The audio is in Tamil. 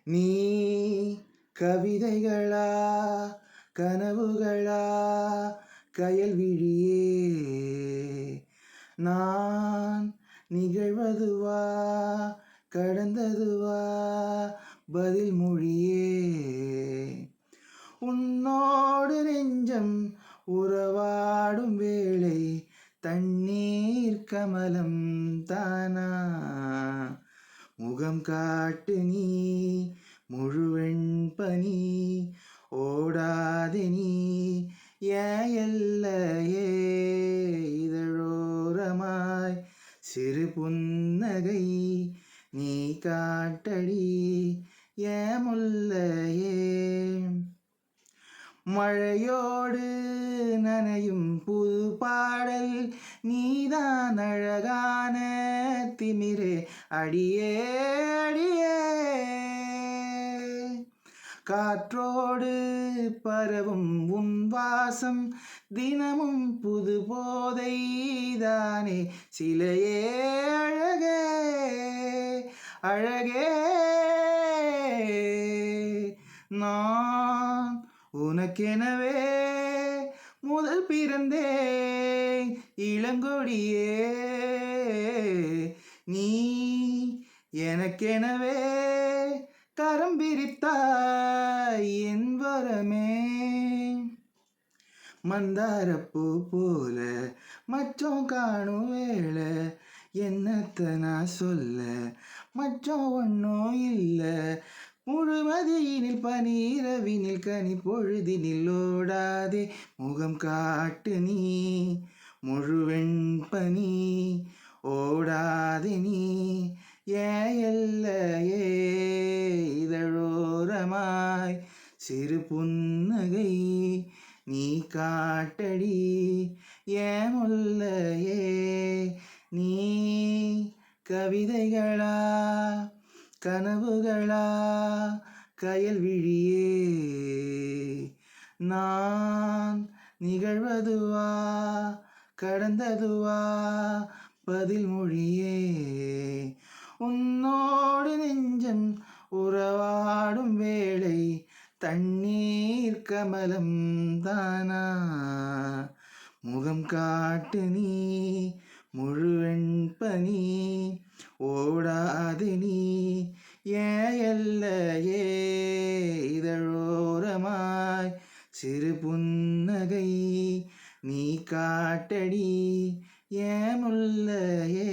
நீ கவிதைகளா கனவுகளா கயல்விழியே நான் நிகழ்வதுவா கடந்ததுவா பதில் மொழியே உன்னோடு நெஞ்சம் உறவாடும் வேளை தண்ணீர் கமலம் தானா முகம் காட்டு நீ முழுவெண் பனி ஓடாதே நீ ஏன் எல்லையே இதழோரமாய் சிறு புன்னகை நீ காட்டடி ஏன் முல்லையே மழையோடு நனையும் புது பாடல் நீதான் அழகான திமிரே அடியே அடியே காற்றோடு பரவும் உன் வாசம் தினமும் புது போதை தானே சிலையே அழகே அழகே நான் உனக்கெனவே முதல் பிறந்தேன் இளங்கொடியே நீ எனக்கெனவே கரம் பிரித்தாய் என் வரமே மந்தாரப்பூ போல மச்சம் காணும் வேளை என்னத்த நான் சொல்ல மச்சம் ஒன்றும் இல்லை முழுமதியினில் பனீரவினில் கனி பொழுதினில் ஓடாதே முகம் காட்டு நீ முழுவெண் பனி ஓடாதே நீ ஏன் எல்லையே இதழோரமாய் சிறு புன்னகை நீ காட்டடி ஏன் முல்லையே நீ கவிதைகளா கனவுகளா கயல்விழியே நான் நிகழ்வதுவா கடந்ததுவா பதில் மொழியே உன்னோடு நெஞ்சம் உறவாடும் வேளை தண்ணீர் கமலம் தானா முகம் காட்டு நீ முழுவெண் பனி ஓடாது நீ ஏன் எல்லையே இதழோரமாய் சிறு புன்னகை நீ காட்டடி ஏன் முல்லையே